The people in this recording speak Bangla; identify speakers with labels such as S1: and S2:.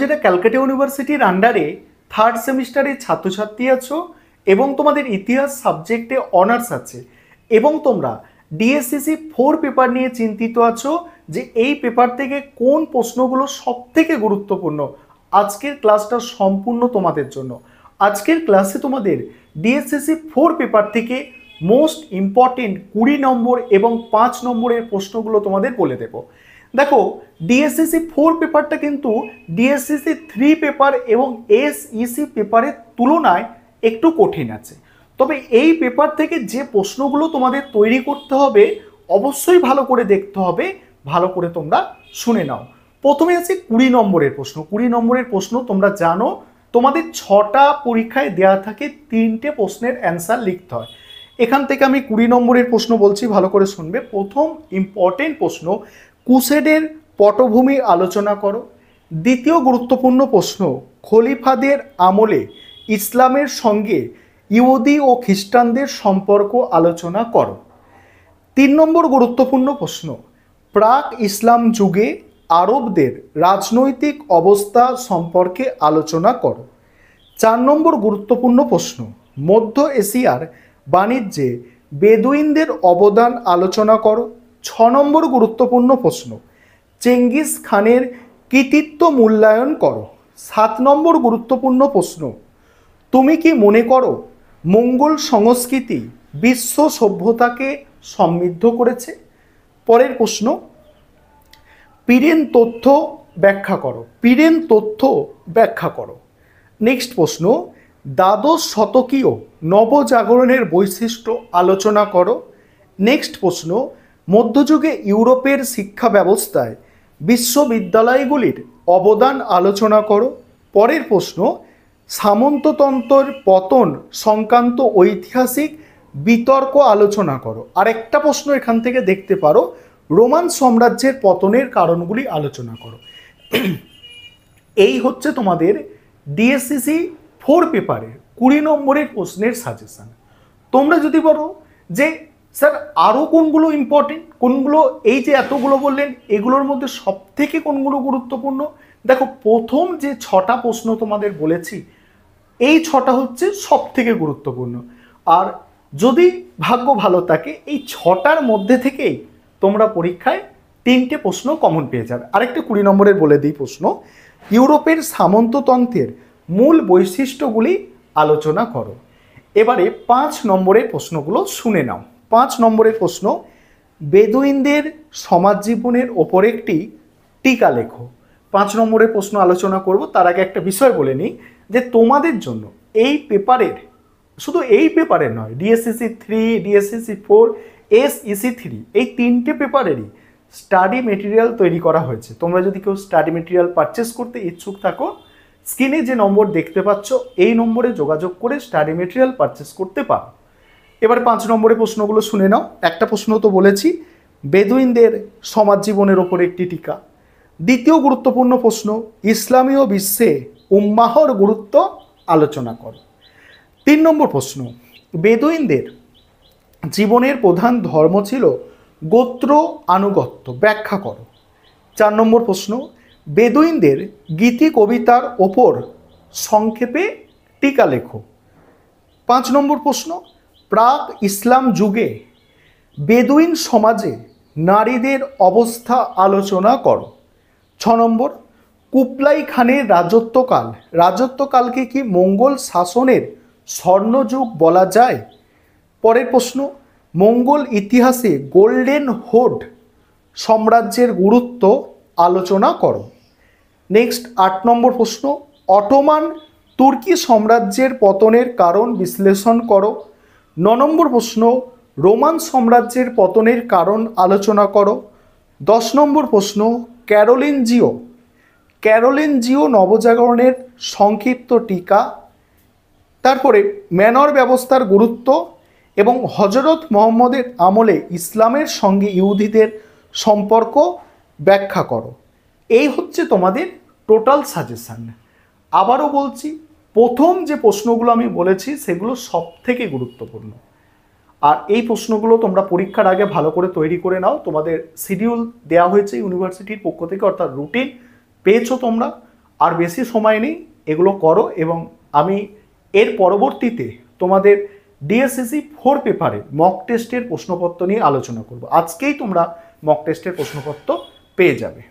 S1: যেটা ক্যালকাটা ইউনিভার্সিটির আন্ডারে থার্ড সেমিস্টারের ছাত্রছাত্রী আছো এবং তোমাদের ইতিহাস সাবজেক্টে অনার্স আছে এবং তোমরা ডিএসসিসি 4 পেপার নিয়ে চিন্তিত আছো যে এই পেপার থেকে কোন প্রশ্নগুলো সবথেকে গুরুত্বপূর্ণ, আজকের ক্লাসটা সম্পূর্ণ তোমাদের জন্য। আজকের ক্লাসে তোমাদের ডিএসসিসি 4 পেপার থেকে মোস্ট ইম্পর্টেন্ট 20 নম্বর এবং 5 নম্বরের প্রশ্নগুলো তোমাদের বলে দেব। দেখো, ডিএসসিসি 4 পেপারটা কিন্তু ডিএসসিসি 3 পেপার এবং এসইসি পেপারের তুলনায় একটু কঠিন আছে। তবে এই পেপার থেকে যে প্রশ্নগুলো তোমাদের তৈরি করতে হবে অবশ্যই ভালো করে দেখতে হবে, ভালো করে তোমরা শুনে নাও। প্রথমে আছে 20 নম্বরের প্রশ্ন। 20 নম্বরের প্রশ্ন তোমরা জানো তোমাদের 6টা পরীক্ষায় দেওয়া থাকে, 3টে প্রশ্নের অ্যান্সার লিখতে হয়। এখান থেকে আমি 20 নম্বরের প্রশ্ন বলছি, ভালো করে শুনবে। প্রথম ইম্পর্টেন্ট প্রশ্ন, ক্রুসেডের পটভূমি আলোচনা করো। দ্বিতীয় গুরুত্বপূর্ণ প্রশ্ন, খলিফাদের আমলে ইসলামের সঙ্গে ইহুদি ও খ্রিস্টানদের সম্পর্ক আলোচনা করো। 3 নম্বর গুরুত্বপূর্ণ প্রশ্ন, প্রাক ইসলাম যুগে আরবদের রাজনৈতিক অবস্থা সম্পর্কে আলোচনা করো। 4 নম্বর গুরুত্বপূর্ণ প্রশ্ন, মধ্য এশিয়ার বাণিজ্যে বেদুইনদের অবদান আলোচনা করো। 6 নম্বর গুরুত্বপূর্ণ প্রশ্ন, চেঙ্গিস খানের কৃতিত্ব মূল্যায়ন করো। 7 নম্বর গুরুত্বপূর্ণ প্রশ্ন, তুমি কি মনে করো মঙ্গল সংস্কৃতি বিশ্ব সভ্যতাকে সমৃদ্ধ করেছে? পরের প্রশ্ন, পীরেন তথ্য ব্যাখ্যা করো। পীরেন তথ্য ব্যাখ্যা করো। নেক্সট প্রশ্ন, দ্বাদশ শতকীয় নবজাগরণের বৈশিষ্ট্য আলোচনা করো। নেক্সট প্রশ্ন, মধ্যযুগে ইউরোপের শিক্ষা ব্যবস্থায় বিশ্ববিদ্যালয়গুলির অবদান আলোচনা করো। পরের প্রশ্ন, সামন্ততন্ত্রের পতন সংক্রান্ত ঐতিহাসিক বিতর্ক আলোচনা করো। আরেকটা প্রশ্ন এখান থেকে দেখতে পারো, রোমান সাম্রাজ্যের পতনের কারণগুলি আলোচনা করো। এই হচ্ছে তোমাদের ডিএসসিসি 4 পেপারের 20 নম্বরের প্রশ্নের সাজেশন। তোমরা যদি বলো যে স্যার আরও কোনগুলো ইম্পর্টেন্ট, কোনগুলো, এই যে এতগুলো বললেন এগুলোর মধ্যে সবথেকে কোনগুলো গুরুত্বপূর্ণ, দেখো প্রথম যে 6টা প্রশ্ন তোমাদের বলেছি এই 6টা হচ্ছে সবথেকে গুরুত্বপূর্ণ। আর যদি ভাগ্য ভালো থাকে এই 6টার মধ্যে থেকেই তোমরা পরীক্ষায় 3টে প্রশ্ন কমন পেয়ে যাবে। আরেকটা 20 নম্বরের বলে দিই প্রশ্ন, ইউরোপের সামন্ততন্ত্রের মূল বৈশিষ্ট্যগুলি আলোচনা করো। এবারে 5 নম্বরের প্রশ্নগুলো শুনে নাও। 5 নম্বরের প্রশ্ন, বেদুইনদের সমাজ জীবনের ওপর একটি টিকা লেখো। 5 নম্বরের প্রশ্ন আলোচনা করব, তার আগে একটা বিষয় বলে নিই যে তোমাদের জন্য এই পেপারের, শুধু এই পেপারের নয়, ডিএসসিসি 3, ডিএসসিসি 4, এসইসি 3 এই 3টে পেপারেরই স্টাডি মেটেরিয়াল তৈরি করা হয়েছে। তোমরা যদি কেউ স্টাডি মেটেরিয়াল পারচেস করতে ইচ্ছুক থাকো, স্ক্রিনে যে নম্বর দেখতে পাচ্ছ এই নম্বরে যোগাযোগ করে স্টাডি মেটেরিয়াল পারচেস করতে পারো। এবার 5 নম্বরের প্রশ্নগুলো শুনে নাও। একটা প্রশ্ন তো বলেছি, বেদুইনদের সমাজ জীবনের ওপর একটি টিকা। দ্বিতীয় গুরুত্বপূর্ণ প্রশ্ন, ইসলামীয় বিশ্বে উম্মাহর গুরুত্ব আলোচনা করো। 3 নম্বর প্রশ্ন, বেদুইনদের জীবনের প্রধান ধর্ম ছিল গোত্র আনুগত্য, ব্যাখ্যা করো। 4 নম্বর প্রশ্ন, বেদুইনদের গীতি কবিতার ওপর সংক্ষেপে টিকা লেখো। 5 নম্বর প্রশ্ন, প্রাক ইসলাম যুগে বেদুইন সমাজে নারীদের অবস্থা আলোচনা করো। 6 নম্বর, কুবলাই খানের রাজত্বকালকে কি মঙ্গল শাসনের স্বর্ণযুগ বলা যায়? পরের প্রশ্ন, মঙ্গল ইতিহাসে গোল্ডেন হোড সাম্রাজ্যের গুরুত্ব আলোচনা করো। নেক্সট 8 নম্বর প্রশ্ন, অটোমান তুর্কি সাম্রাজ্যের পতনের কারণ বিশ্লেষণ করো। 9 নম্বর প্রশ্ন, রোমান সাম্রাজ্যের পতনের কারণ আলোচনা করো। 10 নম্বর প্রশ্ন, ক্যারোলিনজিও নবজাগরণের সংক্ষিপ্ত টিকা। তারপরে ম্যানর ব্যবস্থার গুরুত্ব এবং হজরত মুহাম্মদের আমলে ইসলামের সঙ্গে ইহুদিদের সম্পর্ক ব্যাখ্যা করো। এই হচ্ছে তোমাদের টোটাল সাজেশান। আবারও বলছি, প্রথম যে প্রশ্নগুলো আমি বলেছি সেগুলো সবথেকে গুরুত্বপূর্ণ। আর এই প্রশ্নগুলো তোমরা পরীক্ষার আগে ভালো করে তৈরি করে নাও। তোমাদের শিডিউল দেওয়া হয়েছে ইউনিভার্সিটির পক্ষ থেকে, অর্থাৎ রুটিন পেয়েছো তোমরা। আর বেশি সময় নেই, এগুলো করো এবং আমি এর পরবর্তীতে তোমাদের ডিএসসিসি 4 পেপারে মক টেস্টের প্রশ্নপত্র নিয়ে আলোচনা করব। আজকেই তোমরা মক টেস্টের প্রশ্নপত্র পেয়ে যাবে।